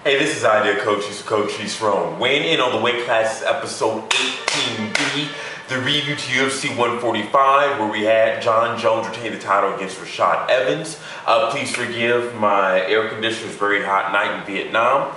Hey, this is Idea Coaches, Coach East Rome. Weighing in on the weight classes, episode 18B, the review to UFC 145, where we had Jon Jones retain the title against Rashad Evans. Please forgive my air conditioner's very hot night in Vietnam.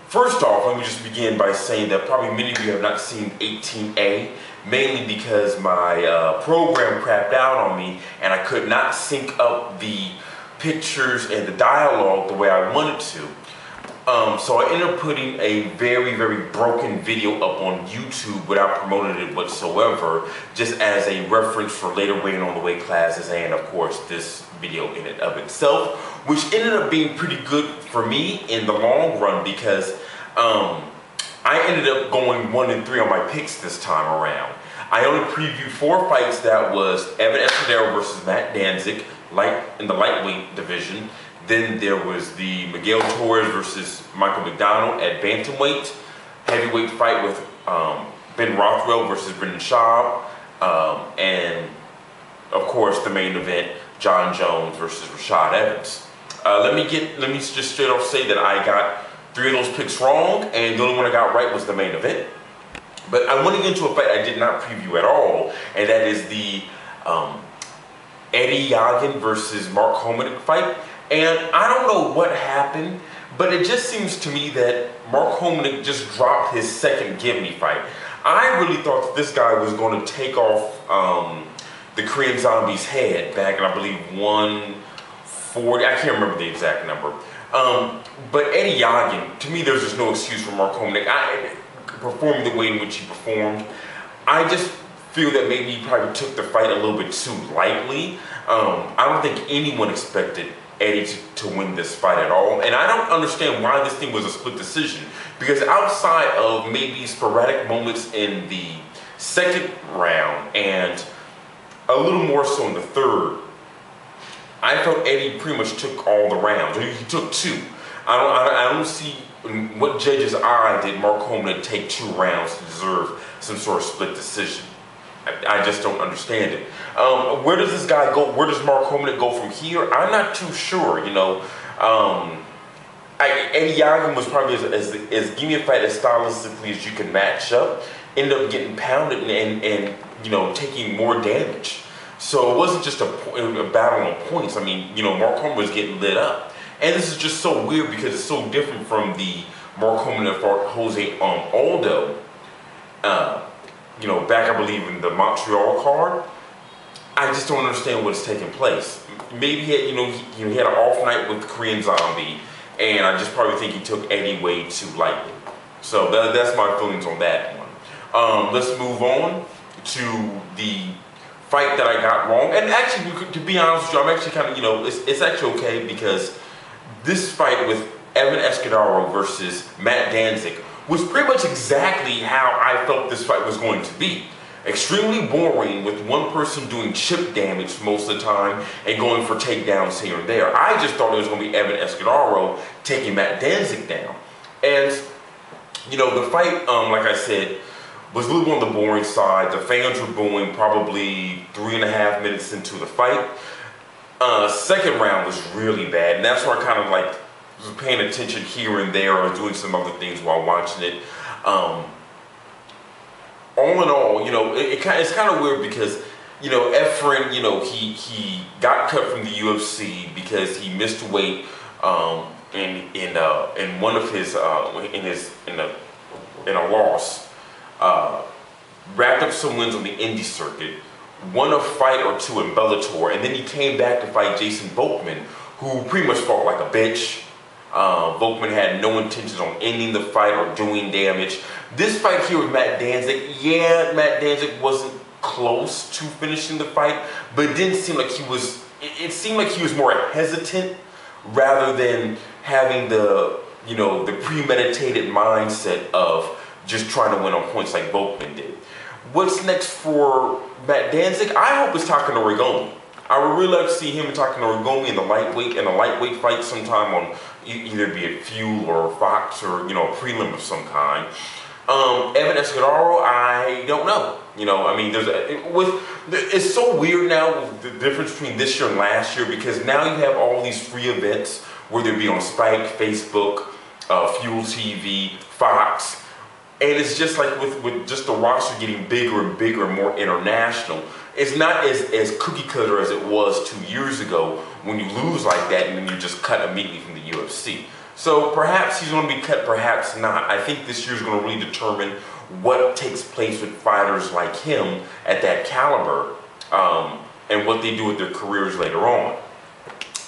First off, let me just begin by saying that probably many of you have not seen 18A, mainly because my program crapped out on me and I could not sync up the pictures and the dialogue the way I wanted to. So I ended up putting a very broken video up on YouTube without promoting it whatsoever, just as a reference for later weighing on the weight classes and of course this video in and of itself, which ended up being pretty good for me in the long run because I ended up going 1-3 on my picks this time around. I only previewed 4 fights. That was Evan Escudero versus Matt Danzig, in the lightweight division. Then there was the Miguel Torres versus Michael McDonald at bantamweight, heavyweight fight with Ben Rothwell versus Brendan Schaub, and of course the main event, Jon Jones versus Rashad Evans. Let me just straight off say that I got 3 of those picks wrong, and the only one I got right was the main event. But I want to get into a fight I did not preview at all, and that is the Eddie Yagin versus Mark Hominick fight. And I don't know what happened, but it just seems to me that Mark Hominick just dropped his second Give Me fight. I really thought that this guy was going to take off the Korean Zombie's head back in, I believe, 140. I can't remember the exact number. But Eddie Yagin, to me, there's just no excuse for Mark Hominick performing the way in which he performed. I just feel that maybe he probably took the fight a little bit too lightly. I don't think anyone expected Eddie to win this fight at all, and I don't understand why this thing was a split decision, because outside of maybe sporadic moments in the second round and a little more so in the third, I felt Eddie pretty much took all the rounds. He took 2. I don't see what judge's eye did Mark Hominick take 2 rounds to deserve some sort of split decision. I just don't understand it. Where does this guy go? Where does Mark Hominick go from here? I'm not too sure, you know. Eddie Yagin was probably as give me a fight as stylistically as you can match up. Ended up getting pounded and you know, taking more damage. So it wasn't just a battle on points. I mean, you know, Mark Hominick was getting lit up. And this is just so weird because it's so different from the Mark Hominick fought Jose Aldo. You know, back I believe in the Montreal card. I just don't understand what's taking place. Maybe he had, he had an off night with Korean Zombie, and I just probably think he took Eddie way too lightly. So that's my feelings on that one. Let's move on to the fight that I got wrong. And actually, to be honest with you, I'm actually kind of, it's actually okay because this fight with Evan Escudero versus Matt Danzig was pretty much exactly how I felt this fight was going to be. Extremely boring, with one person doing chip damage most of the time and going for takedowns here and there. I just thought it was going to be Evan Escudero taking Matt Danzig down. And, you know, the fight, like I said, was a little on the boring side. The fans were booing probably 3.5 minutes into the fight. Second round was really bad, and that's where I kind of like was paying attention here and there or doing some other things while watching it. All in all, you know, it's kind of weird because, you know, Efren, you know, he got cut from the UFC because he missed weight in one of his in a loss. Wrapped up some wins on the indie circuit, won a fight or 2 in Bellator, and then he came back to fight Jason Volkman, who pretty much fought like a bitch. Volkman had no intentions on ending the fight or doing damage. This fight here with Matt Danzig, yeah, Matt Danzig wasn't close to finishing the fight, but it didn't seem like he was, it seemed like he was more hesitant rather than having the, you know, the premeditated mindset of just trying to win on points like Volkman did. What's next for Matt Danzig? I hope it's Takano Rigomi. I would really like to see him and Takano Rigomi in a lightweight fight sometime on either be it Fuel or Fox or, you know, a prelim of some kind. Evan Escudero, I don't know. You know, I mean, it's so weird now, the difference between this year and last year, because now you have all these free events, whether it be on Spike, Facebook, Fuel TV, Fox. And it's just like with just the roster getting bigger and bigger and more international, it's not as cookie cutter as it was 2 years ago when you lose like that and then you just cut immediately from the UFC. So perhaps he's going to be cut, perhaps not. I think this year is going to really determine what takes place with fighters like him at that caliber, and what they do with their careers later on.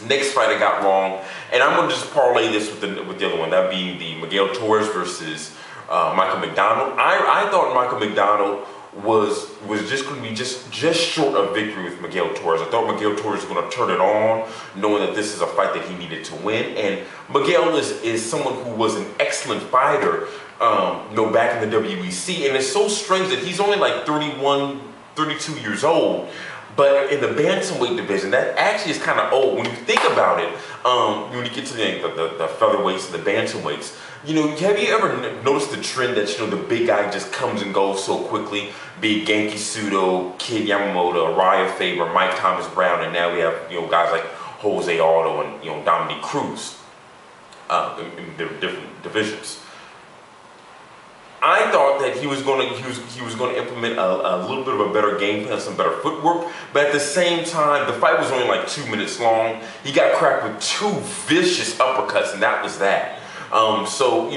Next fight I got wrong, and I'm going to just parlay this with the other one, that being the Miguel Torres versus Michael McDonald. I thought Michael McDonald was just going to be just short of victory with Miguel Torres. I thought Miguel Torres was going to turn it on, knowing that this is a fight that he needed to win. And Miguel is someone who was an excellent fighter, back in the WEC. And it's so strange that he's only like 31, 32 years old. But in the bantamweight division, that actually is kind of old. When you think about it, when you get to the featherweights and the bantamweights, have you ever noticed the trend that, the big guy just comes and goes so quickly? Be it Genki Sudo, Kid Yamamoto, Araya Faber, Mike Thomas Brown, and now we have, guys like Jose Aldo and, Dominic Cruz in their different divisions. I thought that he was going to implement a little bit of a better game plan, some better footwork, but at the same time, the fight was only like 2 minutes long. He got cracked with 2 vicious uppercuts, and that was that. So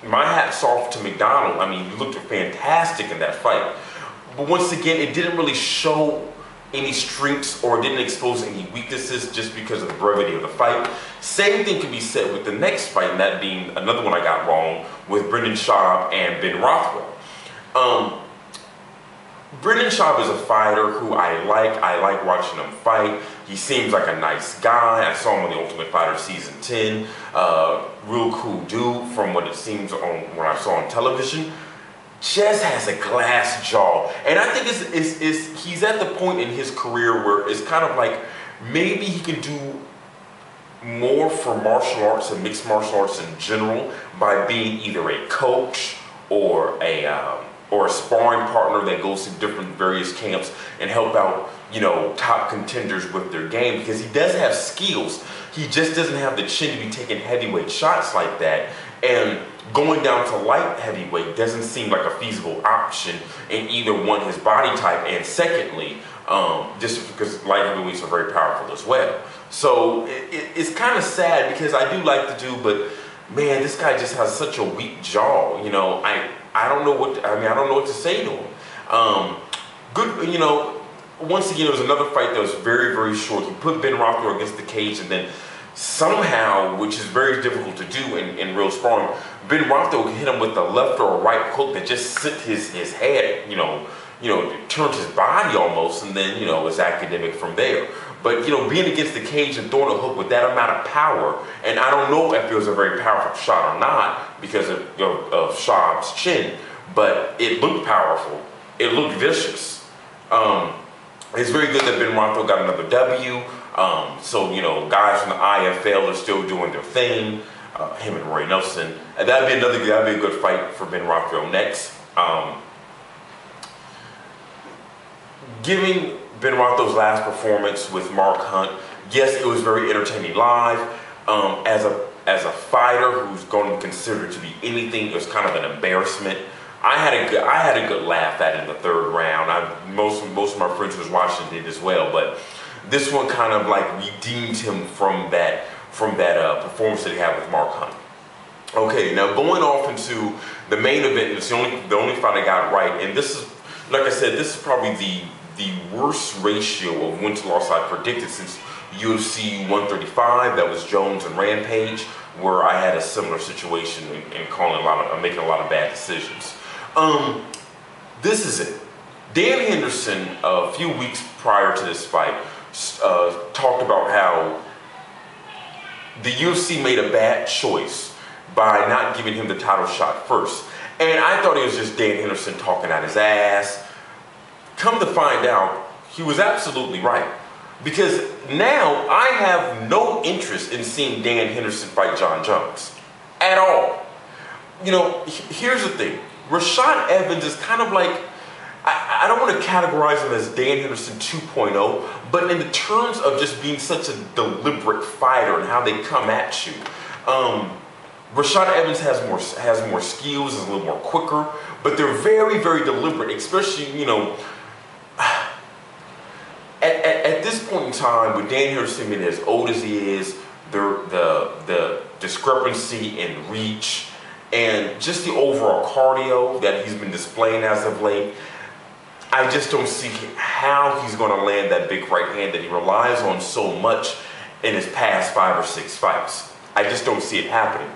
my hat's off to McDonald. I mean, he looked fantastic in that fight, but once again, it didn't really show any strengths or didn't expose any weaknesses just because of the brevity of the fight. Same thing can be said with the next fight, and that being another one I got wrong with Brendan Schaub and Ben Rothwell. Brendan Schaub is a fighter who I like watching him fight. He seems like a nice guy. I saw him on The Ultimate Fighter Season 10. Real cool dude from what it seems on what I saw on television. Just has a glass jaw, and I think he's at the point in his career where it's kind of like maybe he can do more for martial arts and mixed martial arts in general by being either a coach or a sparring partner that goes to different various camps and help out top contenders with their game, because he does have skills. He just doesn't have the chin to be taking heavyweight shots like that, and going down to light heavyweight doesn't seem like a feasible option in either one, his body type, and secondly, just because light heavyweights are very powerful as well. So it's kind of sad because I do like the dude, but man, this guy just has such a weak jaw. I don't know what I don't know what to say to him. Once again, it was another fight that was very, very short. He put Ben Rothwell against the cage, and then somehow, which is very difficult to do in real sparring, Ben Rothwell hit him with the left or right hook that just sent his head, turned his body almost, and then, was academic from there. But, being against the cage and throwing a hook with that amount of power, and I don't know if it was a very powerful shot or not because of Schaub's chin, but it looked powerful. It looked vicious. It's very good that Ben Rothwell got another W. So, guys from the IFL are still doing their thing. Him and Roy Nelson. And that'd be a good fight for Ben Rothwell next. Giving Ben Rothwell's last performance with Mark Hunt, yes, it was very entertaining live. As a fighter who's going to be considered to be anything, it was kind of an embarrassment. I had a good laugh at it in the 3rd round. Most of my friends who was watching did as well, but this one kind of like redeemed him from that performance that he had with Mark Hunt. Okay, now going off into the main event, it's the only fight I got right, and this is, like I said, this is probably the worst ratio of win to loss I predicted since UFC 135. That was Jones and Rampage, where I had a similar situation and making a lot of bad decisions. This is it. Dan Henderson, a few weeks prior to this fight, talked about how the UFC made a bad choice by not giving him the title shot first. And I thought it was just Dan Henderson talking out his ass. Come to find out, he was absolutely right. Because now I have no interest in seeing Dan Henderson fight John Jones at all. Here's the thing. Rashad Evans is kind of like, I don't want to categorize him as Dan Henderson 2.0, but in the terms of just being such a deliberate fighter and how they come at you, Rashad Evans has more skills, is a little more quicker, but they're very, very deliberate, especially, you know, at this point in time, with Dan Henderson being as old as he is, the discrepancy in reach, and just the overall cardio that he's been displaying as of late, I just don't see how he's going to land that big right hand that he relies on so much in his past 5 or 6 fights. I just don't see it happening.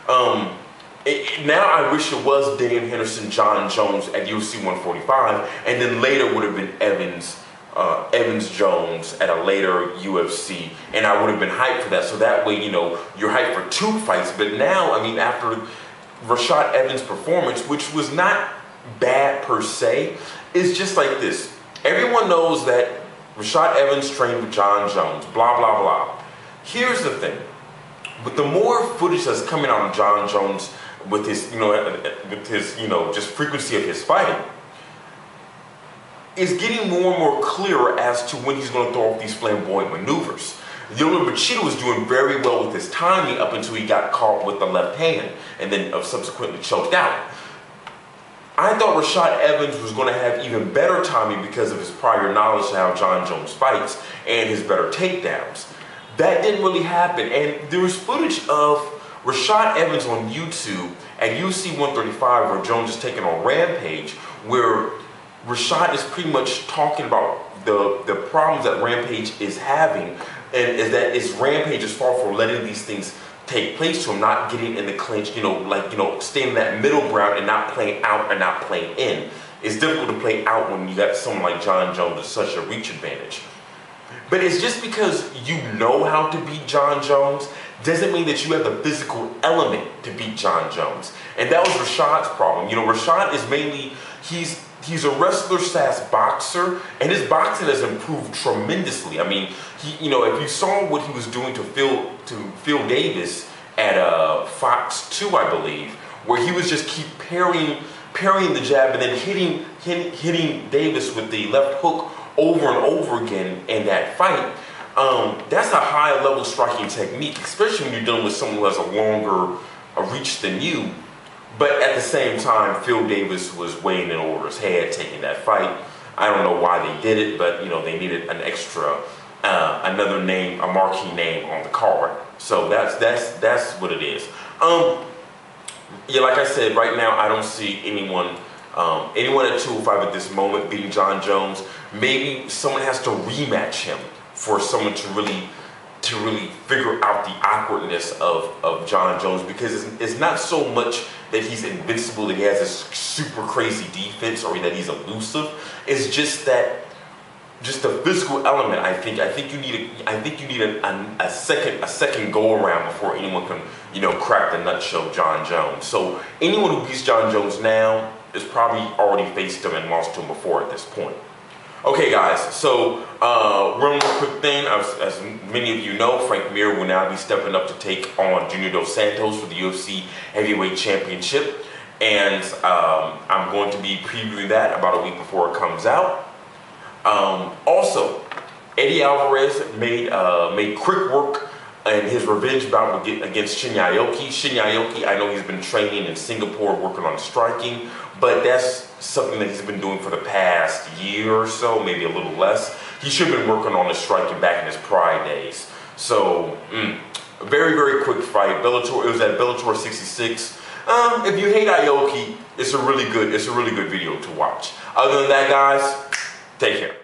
Now I wish it was Dan Henderson, John Jones at UFC 145, and then later would have been Evans Jones at a later UFC, and I would have been hyped for that. So that way, you know, you're hyped for 2 fights. But now, I mean, after Rashad Evans' performance, which was not bad per se, it's just like this. Everyone knows that Rashad Evans trained with John Jones, blah, blah, blah. Here's the thing. But the more footage that's coming out of John Jones with his, just frequency of his fighting, is getting more and more clearer as to when he's going to throw off these flamboyant maneuvers. Yoel Machida was doing very well with his timing up until he got caught with the left hand and then subsequently choked out. I thought Rashad Evans was going to have even better timing because of his prior knowledge of how John Jones fights and his better takedowns. That didn't really happen, and there was footage of Rashad Evans on YouTube at UFC 135 where Jones is taking on Rampage, where Rashad is pretty much talking about the problems that Rampage is having, and is that it's Rampage's fault for letting these things take place to him, not getting in the clinch, staying in that middle ground and not playing out and not playing in. It's difficult to play out when you got someone like John Jones with such a reach advantage. But it's just because you know how to beat John Jones doesn't mean that you have the physical element to beat John Jones. And that was Rashad's problem. You know, Rashad is mainly, he's a wrestler/boxer, and his boxing has improved tremendously. I mean, if you saw what he was doing to Phil Davis at Fox 2, I believe, where he was just keep parrying the jab and then hitting Davis with the left hook over and over again in that fight. That's a high level striking technique, especially when you're dealing with someone who has a longer reach than you. But at the same time, Phil Davis was weighing in over his head taking that fight. I don't know why they did it, but they needed an extra, another name, a marquee name on the card. So that's what it is. Yeah, like I said, right now I don't see anyone at 205 at this moment beating John Jones. Maybe someone has to rematch him for someone to really figure out the awkwardness of John Jones, because it's not so much that he's invincible, that he has this super crazy defense, or that he's elusive. It's just the physical element. I think you need a second go around before anyone can crack the nutshell of John Jones. So anyone who beats John Jones now is probably already faced him and lost to him before at this point. Okay, guys, so one more quick thing. As many of you know, Frank Mir will now be stepping up to take on Junior Dos Santos for the UFC Heavyweight Championship, and I'm going to be previewing that about a week before it comes out. Also, Eddie Alvarez made quick work in his revenge bout against Shinya Aoki. Shinya Aoki, I know he's been training in Singapore, working on striking, but that's something that he's been doing for the past year or so, maybe a little less. He should have been working on his striking back in his Pride days. So, very, very quick fight. It was at Bellator 66. If you hate Aoki, it's a really good video to watch. Other than that, guys, take care.